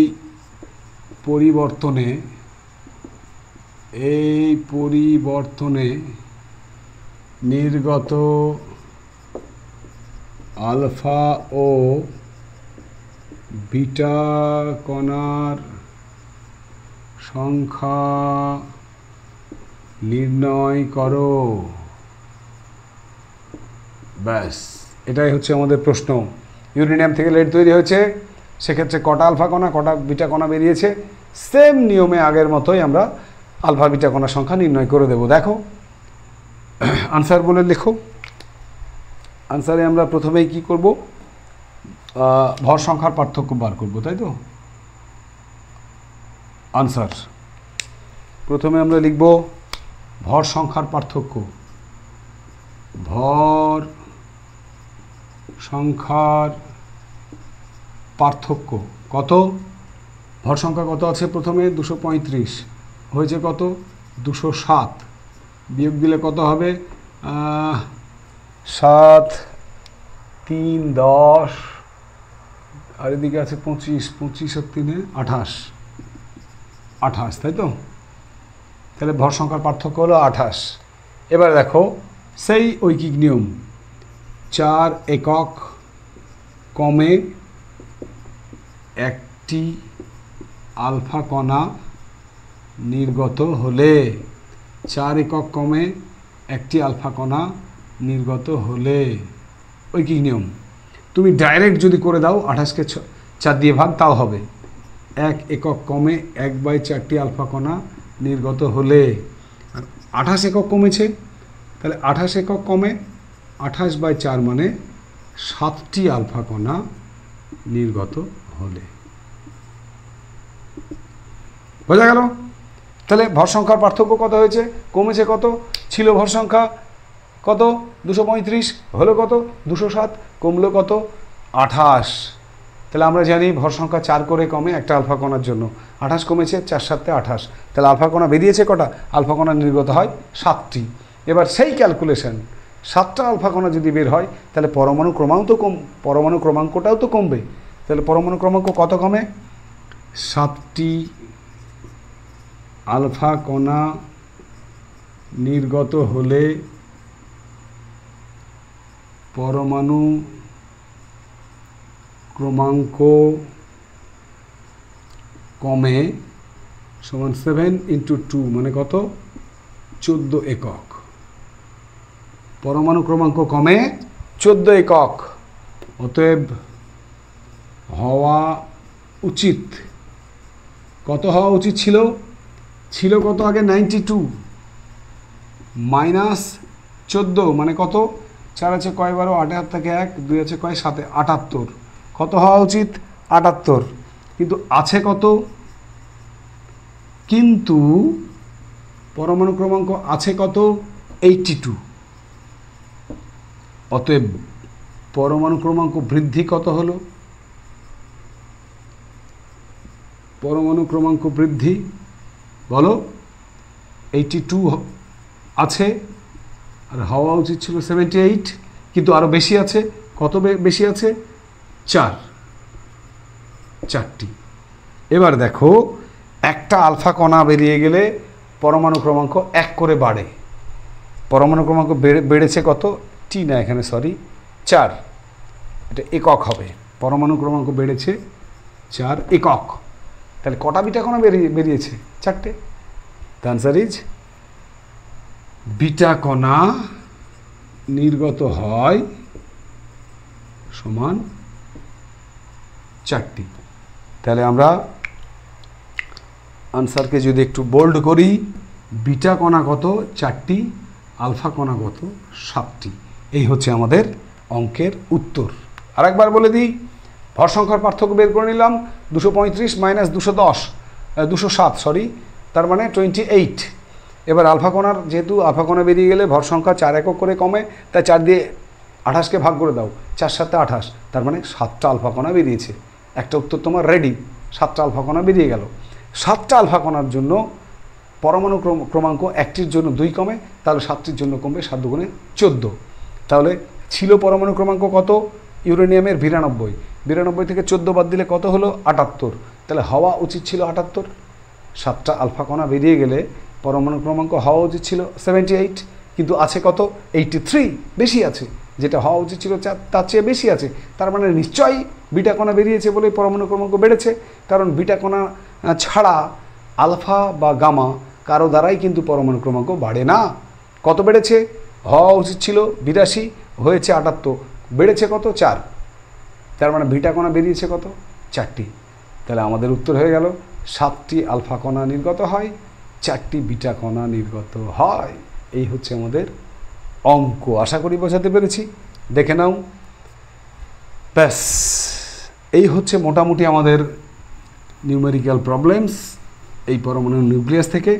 Speaker 1: পরিবর্তনে নির্গত আলফা ও বিটা কণার সংখ্যা নির্ণয় করো। ব্যাস, এটাই হচ্ছে আমাদের প্রশ্ন। ইউরেনিয়াম থেকে লেড তৈরি হয়েছে, সেক্ষেত্রে কটা আলফা কণা কটা বিটা কণা বেরিয়েছে? সেম নিয়মে আগের মতোই আমরা আলফা বিটা কণার সংখ্যা নির্ণয় করে দেব। দেখো আনসার বলে লেখো। আনসারে আমরা প্রথমেই কি করব? ভর সংখ্যার পার্থক্য বার করব, তাই তো? আনসার প্রথমে আমরা লিখব ভর সংখ্যার পার্থক্য। ভর সংখ্যার পার্থক্য কত? ভর সংখ্যা কত আছে? প্রথমে 235 হয়েছে কত? 207। বিয়োগ দিলে কত হবে? 7 3 10, আর এদিকে আছে 25, 25 আর 3 28, 28, তাই তো? তাহলে ভর সংখ্যার পার্থক্য হলো 28। এবার দেখো সেই ঐকিক নিয়ম, 4 একক কমে একটি আলফা কণা নির্গত হলে, 4 একক কমে একটি আলফা কণা নির্গত হলে, ঐকিক নিয়ম। তুমি ডাইরেক্ট যদি করে দাও 28কে 4 দিয়ে ভাগ, তাও হবে। 1 একক কমে 1/4টি আলফা কণা নির্গত হলে, আর 28 একক কমেছে, তাহলে 28 একক কমে 28/4 মানে 7টি আলফা কণা নির্গত হলে। বোঝা গেল? তাহলে ভর সংখ্যার পার্থক্য কত হয়েছে? কমেছে কত? ছিল ভর সংখ্যা কত? 235, হলো কত? 207, কমলো কত? 28। তাহলে আমরা জানি ভর সংখ্যা 4 করে কমে একটা আলফা কণার জন্য। 28 কমেছে, 4 7 28। তাহলে আলফা কণা বেরিয়েছে কটা? আলফা কণা নির্গত হয় 7টি। এবার সেই ক্যালকুলেশন, 7টা আলফা কণা যদি বের হয় তাহলে পরমাণু ক্রমাঙ্কটাও তো কমবে। তাহলে পরমাণু ক্রমাঙ্ক কত কমে? 7টি আলফা কণা নির্গত হলে পরমাণু ক্রমাঙ্ক কমে সমান 7 × 2 মানে কত? 14 একক। পরমাণু ক্রমাঙ্ক কমে 14 একক। অতএব হওয়া উচিত কত? হওয়া উচিত ছিল কত আগে? 92 - 14 মানে কত? 4 আছে কয় 12, 8 হাত থেকে 1, 2 আছে কয় 7, 78। কত হওয়া উচিত? 78। কিন্তু আছে কত? কিন্তু পরমাণু ক্রমাঙ্ক আছে কত? 82। অতএব পরমাণু ক্রমাঙ্ক বৃদ্ধি কত হলো? পরমাণু ক্রমাঙ্ক বৃদ্ধি বলো। 82 আছে, আর হওয়া উচিত ছিল 78, কিন্তু আরও বেশি আছে। কত বেশি আছে? 4টি। এবার দেখো, একটা আলফা কণা বেরিয়ে গেলে পরমাণু ক্রমাঙ্ক 1 করে বাড়ে। পরমাণু ক্রমাঙ্ক বেড়েছে কত? টি না, এখানে সরি 4, এটা একক হবে। পরমাণু ক্রমাঙ্ক বেড়েছে 4 একক। তাহলে কটা বিটা কণা বেরিয়েছে? 4টে। দ্য আনসার ইজ বিটা কণা নির্গত হয় সমান 4টি। তাহলে আমরা আনসারকে যদি একটু বোল্ড করি, বিটা কণা কত? 4টি, আলফা কণা কত? 7টি। এই হচ্ছে আমাদের অঙ্কের উত্তর। আরেকবার বলে দিই, ভর সংখ্যার পার্থক্য বের করে নিলাম। 235 মাইনাস 207 সরি, তার মানে 28। এবার আলফা কণার, যেহেতু আলফা কণা বেরিয়ে গেলে ভর সংখ্যা 4 একক করে কমে, তাই 4 দিয়ে 28কে ভাগ করে দাও, 4 7 28, তার মানে 7টা আলফা কণা বেরিয়েছে। একটা উত্তর তোমার রেডি। 7টা আলফা কণা বেরিয়ে গেল। 7টা আলফা কণার জন্য পরমাণু ক্রমাঙ্ক 1টির জন্য 2 কমে, তাহলে 7টির জন্য কমবে 7 দুগুণে 14। তাহলে ছিল পরমাণু ক্রমাঙ্ক কত? ইউরেনিয়ামের 92। 92 থেকে 14 বাদ দিলে কত হলো? 78। তাহলে হওয়া উচিত ছিল 78। 7টা আলফা কণা বেরিয়ে গেলে পরমাণু ক্রমাঙ্ক হওয়া উচিত ছিল 78, কিন্তু আছে কত? 83, বেশি আছে। যেটা হওয়া উচিত ছিল তার চেয়ে বেশি আছে। তার মানে নিশ্চয়ই বিটা কণা বেরিয়েছে বলে পরমাণু ক্রমাঙ্ক বেড়েছে। কারণ বিটা কণা ছাড়া আলফা বা গামা কারো দ্বারাই কিন্তু পরমাণু ক্রমাঙ্ক বাড়ে না। কত বেড়েছে? হওয়া উচিত ছিল 82, হয়েছে 78, বেড়েছে কত? 4। তার মানে বিটা কণা বেরিয়েছে কত? 4টি। তাহলে আমাদের উত্তর হয়ে গেল 7টি আলফা কণা নির্গত হয়, 4টি বিটা কণা নির্গত হয়। এই হচ্ছে আমাদের অঙ্ক। আশা করি বোঝাতে পেরেছি। দেখে নাও, ব্যাস এই হচ্ছে মোটামুটি আমাদের নিউমেরিক্যাল প্রবলেমস এই পরমাণু নিউক্লিয়াস থেকে।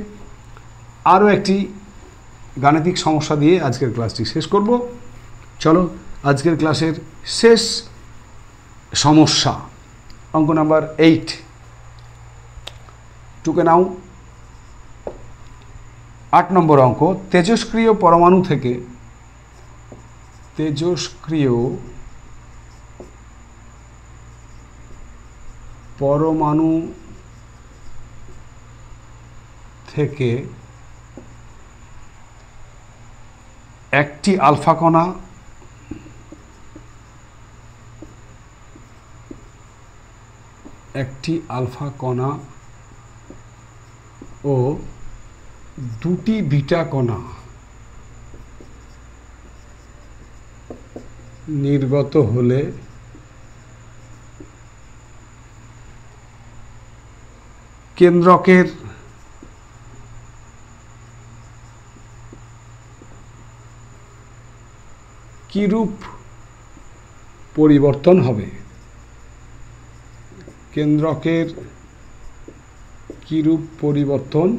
Speaker 1: আরও একটি গাণিতিক সমস্যা দিয়ে আজকের ক্লাসটি শেষ করব। চলো আজকের ক্লাসের শেষ সমস্যা, অঙ্ক নাম্বার 8 টুকে নাও। 8 নম্বর অঙ্ক, তেজস্ক্রিয় পরমাণু থেকে একটি আলফা কণা ও 2টি বিটা কণা নির্গত হলে কেন্দ্রকের কিরূপ পরিবর্তন হবে? কেন্দ্রকের কিরূপ পরিবর্তন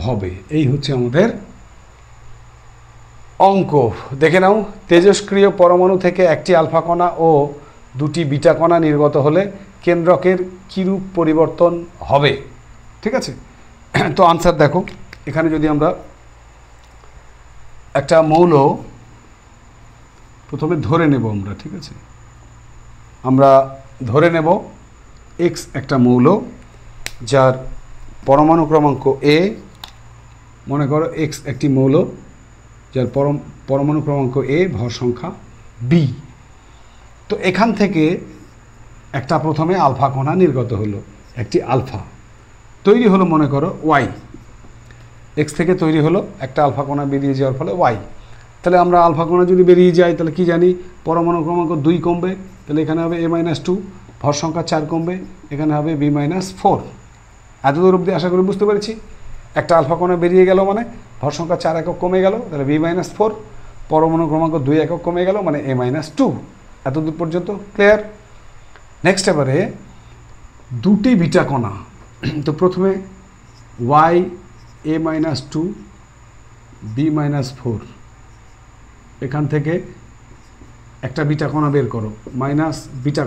Speaker 1: হবে, এই হচ্ছে আমাদের অঙ্ক। দেখে নাও, তেজস্ক্রিয় পরমাণু থেকে একটি আলফা কণা ও 2টি বিটা কণা নির্গত হলে কেন্দ্রকের কিরূপ পরিবর্তন হবে। ঠিক আছে, তো আনসার দেখো। এখানে যদি আমরা একটা মৌল প্রথমে ধরে নেব আমরা, ঠিক আছে, আমরা ধরে নেব X একটা মৌল যার পরমাণু ক্রমাঙ্ক A। মনে করো X একটি মৌল যার পরমাণু ক্রমাঙ্ক A, ভর সংখ্যা B। তো এখান থেকে একটা প্রথমে আলফা কণা নির্গত হলো, একটি আলফা তৈরি হলো, মনে করো Y। X থেকে তৈরি হলো একটা আলফা কণা বেরিয়ে যাওয়ার ফলে Y। তাহলে আমরা আলফা কণা যদি বেরিয়ে যায় তাহলে কি জানি? পরমাণু ক্রমাঙ্ক 2 কমবে, তাহলে এখানে হবে A-2, ভর সংখ্যা 4 কমবে, এখানে হবে B-4। এত দূর অবধি আশা করি বুঝতে পেরেছি। একটা আলফা কণা বেরিয়ে গেল মানে ভর সংখ্যা 4 একক কমে গেল, তাহলে b-4, পরমাণু ক্রমাঙ্ক 2 একক কমে গেল মানে a-2। এতদূর পর্যন্ত ক্লিয়ার? নেক্সট এবারে দুটি বিটা কণা, তো প্রথমে y a-2 b-4, এখান থেকে একটা বিটা কণা বের করো, মাইনাস বিটা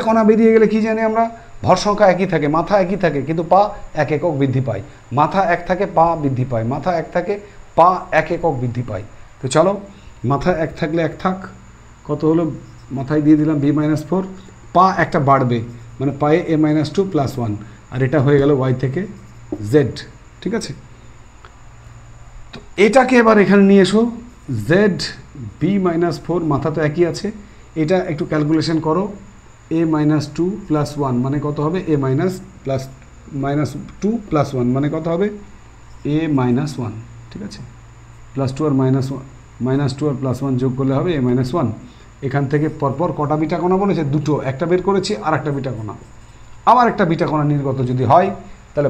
Speaker 1: কণা বেরিয়ে গেলে কি জানি আমরা, ভর সংখ্যা একই থাকে, মাথা একই থাকে, কিন্তু পা 1 একক বৃদ্ধি পায়। মাথা 1 থাকে, পা বৃদ্ধি পায়, মাথা 1 থাকে, পা 1 একক বৃদ্ধি পায়। তো চলো, মাথা 1 থাকলে 1 থাক, কত হলো, মাথায় দিয়ে দিলাম b-4, পা একটা বাড়বে মানে পায়ে a-2 + 1, আর এটা হয়ে গেল y থেকে z। ঠিক আছে, তো এটাকে এবার এখানে নিয়ে এসো, z b-4, মাথা তো একই আছে, এটা একটু ক্যালকুলেশন করো, a-2 + 1 মানে কত হবে, -2 + 1 মানে কত হবে, a-1। ঠিক আছে, +2 আর -2 আর +1 যোগ করলে হবে a-1। এখান থেকে পরপর কটা বিটা কণা বলেছে, দুটো, একটা বের করেছি আর একটা বিটা কণা, আবার একটা বিটা কণা নির্গত যদি হয়, তাহলে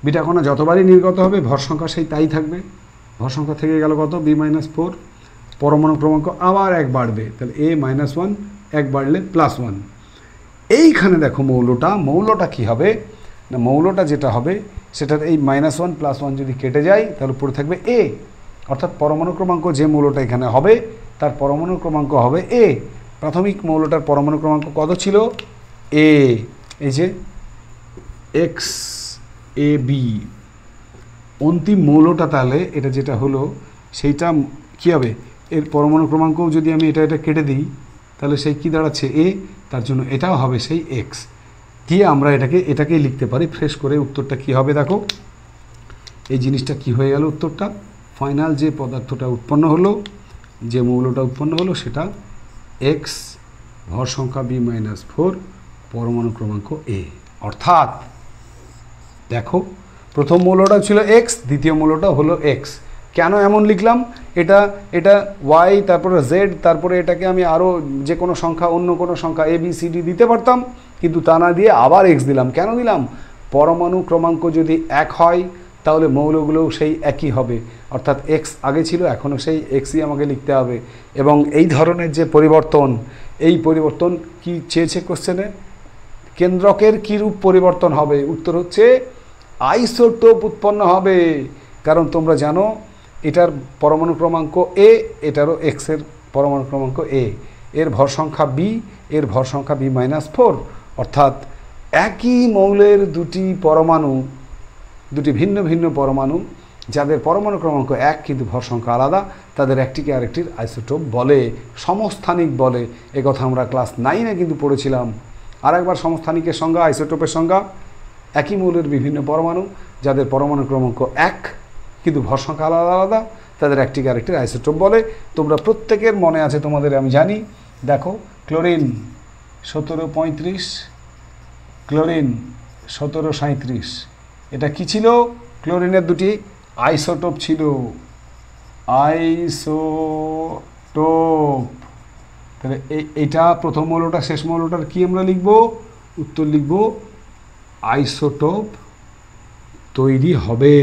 Speaker 1: বিটা কণা যতবারই নির্গত হবে ভর সংখ্যা সেই তাই থাকবে। ভর সংখ্যা থেকে গেল কত, b-4, পরমাণু ক্রমাঙ্ক আবার 1 বাড়বে, তাহলে a-1, 1 বাড়লে +1। এইখানে দেখো মৌলটা কি হবে না, মৌলটা যেটা হবে সেটার এই -1 + 1 যদি কেটে যায় তাহলে পড়ে থাকবে a, অর্থাৎ পরমাণু ক্রমাঙ্ক যে মৌলটা এখানে হবে তার পরমাণু ক্রমাঙ্ক হবে a। প্রাথমিক মৌলটার পরমাণু ক্রমাঙ্ক কত ছিল, a, এই যে XAB। অন্তিম মৌলটা তাহলে এটা যেটা হলো সেইটা কী হবে, এর পরমাণু ক্রমাঙ্কও যদি আমি এটা কেটে দিই তাহলে সেই কী দাঁড়াচ্ছে, a, তার জন্য এটাও হবে সেই x দিয়ে আমরা এটাকেই লিখতে পারি ফ্রেশ করে। উত্তরটা কি হবে দেখো, এই জিনিসটা কি হয়ে গেল, উত্তরটা ফাইনাল যে পদার্থটা উৎপন্ন হলো, যে মৌলটা উৎপন্ন হলো সেটা x, ভর সংখ্যা b-4, পরমাণু ক্রমাঙ্ক a। অর্থাৎ দেখো, প্রথম মৌলটা ছিল x, দ্বিতীয় মৌলটা হলো x। কেন এমন লিখলাম, এটা y, তারপরে z, তারপরে এটাকে আমি আরও যে কোনো সংখ্যা, অন্য কোনো সংখ্যা ABCD দিতে পারতাম, কিন্তু তা না দিয়ে আবার x দিলাম। কেন দিলাম, পরমাণু ক্রমাঙ্ক যদি 1 হয় তাহলে মৌলগুলোও সেই একই হবে, অর্থাৎ x আগে ছিল, এখনও সেই xই আমাকে লিখতে হবে। এবং এই ধরনের যে পরিবর্তন, এই পরিবর্তন কি চেয়েছে কোশ্চেনে, কেন্দ্রকের কী রূপ পরিবর্তন হবে, উত্তর হচ্ছে আইসোটোপ উৎপন্ন হবে। কারণ তোমরা জানো এটার পরমাণু ক্রমাঙ্ক a, এটারও x এর পরমাণু ক্রমাঙ্ক a, এর ভর সংখ্যা b, এর ভর সংখ্যা b-4, অর্থাৎ একই মৌলের দুটি ভিন্ন ভিন্ন পরমাণু যাদের পরমাণু ক্রমাঙ্ক 1 কিন্তু ভর সংখ্যা আলাদা, তাদের একটিকে আরেকটির আইসোটোপ বলে, সমস্থানিক বলে। কথা আমরা ক্লাস 9-এ কিন্তু পড়েছিলাম। আর একবার সমস্থানিকের সংজ্ঞা, আইসোটোপের সংজ্ঞা, একই মৌলের বিভিন্ন পরমাণু যাদের পরমাণু ক্রমাঙ্ক 1 কিন্তু ভর সংখ্যা আলাদা আলাদা, তাদের একটিকে আরেকটির আইসোটোপ বলে। তোমরা প্রত্যেকের মনে আছে, তোমাদের আমি জানি, দেখো ক্লোরিন 1735, ক্লোরিন 1737, এটা কি ছিল, ক্লোরিনের দুটি আইসোটোপ ছিল, আইসোটোপ। তাহলে এইটা প্রথম মৌলটা, শেষ মৌলটার কি আমরা লিখব, উত্তর লিখব আইসোটোপ তৈরি হবে,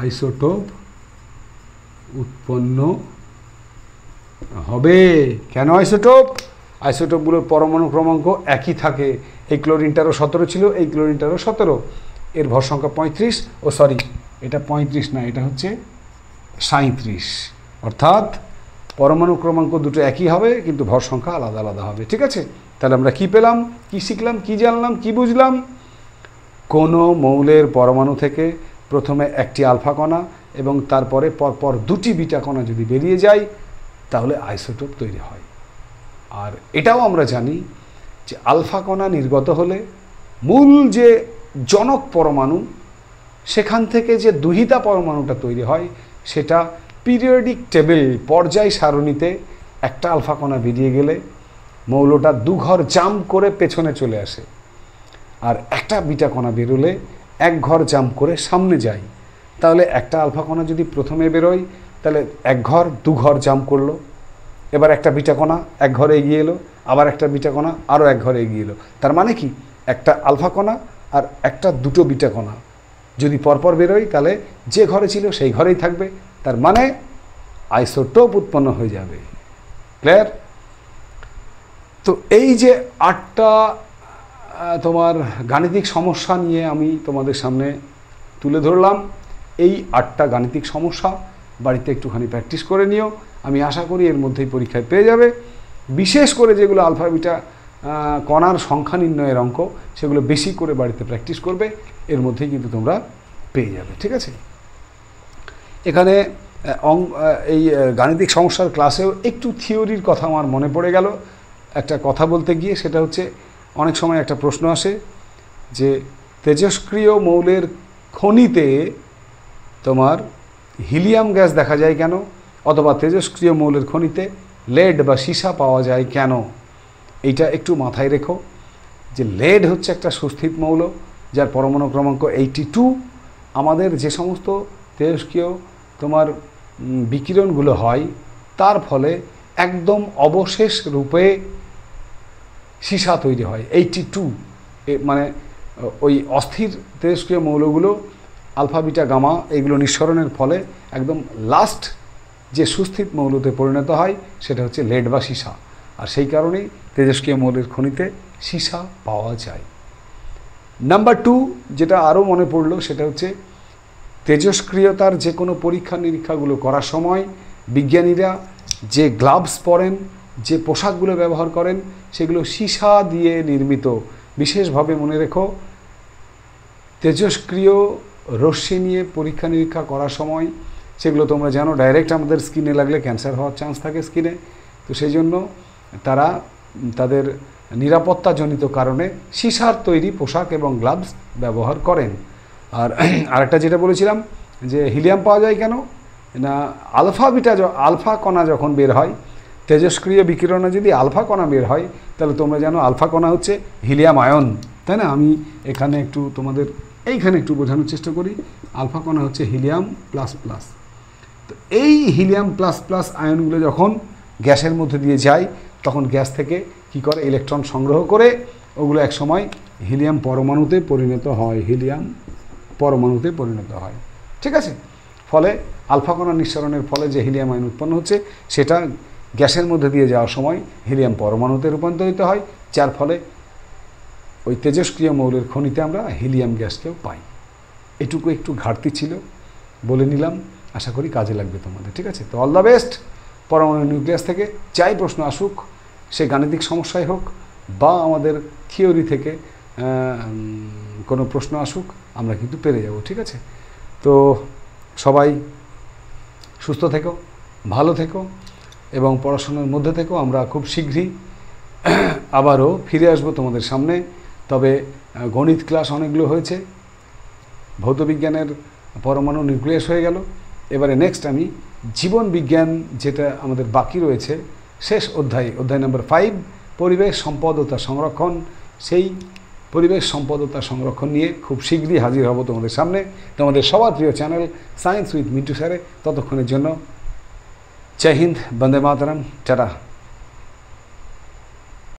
Speaker 1: আইসোটোপ উৎপন্ন হবে। কেন আইসোটোপগুলোর পরমাণু ক্রমাঙ্ক একই থাকে। এই ক্লোরিনটারও 17 ছিল, এই ক্লোরিনটারও 17, এর ভর সংখ্যা 35, এটা 35 না, এটা হচ্ছে 37, অর্থাৎ পরমাণু ক্রমাঙ্ক দুটো একই হবে কিন্তু ভর সংখ্যা আলাদা আলাদা হবে। ঠিক আছে, তাহলে আমরা কি পেলাম, কি শিখলাম, কি জানলাম, কি বুঝলাম, কোনো মৌলের পরমাণু থেকে প্রথমে একটি আলফা কণা এবং তারপরে পরপর দুটি বিটা কণা যদি বেরিয়ে যায় তাহলে আইসোটোপ তৈরি হয়। আর এটাও আমরা জানি যে আলফা কণা নির্গত হলে মূল যে জনক পরমাণু সেখান থেকে যে দুহিতা পরমাণুটা তৈরি হয় সেটা পিরিয়ডিক টেবিল, পর্যায় সারণীতে একটা আলফা কণা বেরিয়ে গেলে মৌলটা 2 ঘর জাম্প করে পেছনে চলে আসে, আর একটা বিটা কণা বেরোলে 1 ঘর জাম্প করে সামনে যায়। তাহলে একটা আলফা কণা যদি প্রথমে বেরোয় তাহলে 1 ঘর 2 ঘর জাম্প করলো, এবার একটা বিটা কণা 1 ঘরে এগিয়ে এলো, আবার একটা বিটা কণা আরও 1 ঘরে এগিয়ে এলো। তার মানে কি, একটা আলফা কণা আর দুটো বিটা কণা যদি পরপর বেরোয় তাহলে যে ঘরে ছিল সেই ঘরেই থাকবে, তার মানে আইসোটোপ উৎপন্ন হয়ে যাবে। ক্লিয়ার? তো এই যে 8টা তোমার গাণিতিক সমস্যা নিয়ে আমি তোমাদের সামনে তুলে ধরলাম, এই 8টা গাণিতিক সমস্যা বাড়িতে একটুখানি প্র্যাকটিস করে নিও। আমি আশা করি এর মধ্যেই পরীক্ষায় পেয়ে যাবে। বিশেষ করে যেগুলো আলফা বিটা কণার সংখ্যা নির্ণয়ের অঙ্ক, সেগুলো বেশি করে বাড়িতে প্র্যাকটিস করবে, এর মধ্যেই কিন্তু তোমরা পেয়ে যাবে। ঠিক আছে? এখানে এই গাণিতিক সমস্যার ক্লাসেও একটু থিওরির কথা আমার মনে পড়ে গেল একটা কথা বলতে গিয়ে। সেটা হচ্ছে, অনেক সময় একটা প্রশ্ন আসে যে তেজস্ক্রিয় মৌলের খনিতে তোমার হিলিয়াম গ্যাস দেখা যায় কেন, অথবা তেজস্ক্রিয় মৌলের খনিতে লেড বা সীসা পাওয়া যায় কেন। এইটা একটু মাথায় রেখো যে লেড হচ্ছে একটা সুস্থিত মৌল যার পরমাণু ক্রমাঙ্ক 82। আমাদের যে সমস্ত তেজস্ক্রিয় তোমার বিকিরণগুলো হয় তার ফলে একদম অবশেষ রূপে সীসা তৈরি হয় 82। মানে ওই অস্থির তেজস্ক্রিয় মৌলগুলো আলফা বিটা গামা এগুলো নিঃসরণের ফলে একদম লাস্ট যে সুস্থিত মৌলতে পরিণত হয় সেটা হচ্ছে লেড বা সীসা। আর সেই কারণেই তেজস্ক্রিয় মৌলের খনিতে সীসা পাওয়া যায়। নাম্বার 2 যেটা আরও মনে পড়লো সেটা হচ্ছে তেজস্ক্রিয়তার যে কোনো পরীক্ষা নিরীক্ষাগুলো করার সময় বিজ্ঞানীরা যে গ্লাভস পরেন, যে পোশাকগুলো ব্যবহার করেন, সেগুলো সীসা দিয়ে নির্মিত। বিশেষভাবে মনে রেখো, তেজস্ক্রিয় রশ্মি নিয়ে পরীক্ষা নিরীক্ষা করার সময় সেগুলো তোমরা জানো ডাইরেক্ট আমাদের স্কিনে লাগলে ক্যান্সার হওয়ার চান্স থাকে স্কিনে। তো সেই জন্য তারা তাদের নিরাপত্তাজনিত কারণে সীসার তৈরি পোশাক এবং গ্লাভস ব্যবহার করেন। আর আরেকটা যেটা বলেছিলাম যে হিলিয়াম পাওয়া যায় কেন না, আলফা কণা যখন বের হয়, তেজস্ক্রিয় বিকিরণে যদি আলফা কণা বের হয় তাহলে তোমরা জানো আলফা কণা হচ্ছে হিলিয়াম আয়ন, তাই না? আমি এখানে একটু তোমাদের এইখানে একটু বোঝানোর চেষ্টা করি। আলফা কণা হচ্ছে হিলিয়াম প্লাস প্লাস। তো এই হিলিয়াম প্লাস প্লাস আয়নগুলো যখন গ্যাসের মধ্যে দিয়ে যায় তখন গ্যাস থেকে কি করে, ইলেকট্রন সংগ্রহ করে ওগুলো এক সময় হিলিয়াম পরমাণুতে পরিণত হয়, হিলিয়াম পরমাণুতে পরিণত হয়। ঠিক আছে? ফলে আলফা কণা নিঃসরণের ফলে যে হিলিয়াম আয়ন উৎপন্ন হচ্ছে সেটা গ্যাসের মধ্যে দিয়ে যাওয়ার সময় হিলিয়াম পরমাণুতে রূপান্তরিত হয়, যার ফলে ওই তেজস্ক্রিয় মৌলের খনিতে আমরা হিলিয়াম গ্যাসকেও পাই। এটুকু একটু ঘাটতি ছিল, বলে নিলাম, আশা করি কাজে লাগবে তোমাদের। ঠিক আছে? তো অল দ্য বেস্ট। পরমাণু নিউক্লিয়াস থেকে যাই প্রশ্ন আসুক, সে গাণিতিক সমস্যাই হোক বা আমাদের থিওরি থেকে কোনো প্রশ্ন আসুক, আমরা কিন্তু পেরে যাব। ঠিক আছে? তো সবাই সুস্থ থেকো, ভালো থেকো এবং পড়াশোনার মধ্যে থেকো। আমরা খুব শীঘ্রই আবারও ফিরে আসবো তোমাদের সামনে। তবে গণিত ক্লাস অনেকগুলো হয়েছে, ভৌতবিজ্ঞানের পরমাণু নিউক্লিয়াস হয়ে গেল। এবারে নেক্সট আমি জীবন বিজ্ঞান যেটা আমাদের বাকি রয়েছে, শেষ অধ্যায় নাম্বার 5, পরিবেশ সম্পদ ও তার সংরক্ষণ। সেই পরিবেশ সম্পদ ও তার সংরক্ষণ নিয়ে খুব শীঘ্রই হাজির হব তোমাদের সামনে, তোমাদের সবার প্রিয় চ্যানেল সায়েন্স উইথ মিন্টু স্যারে। ততক্ষণের জন্য জয় হিন্দ, বন্দে মাতরম, টাটা।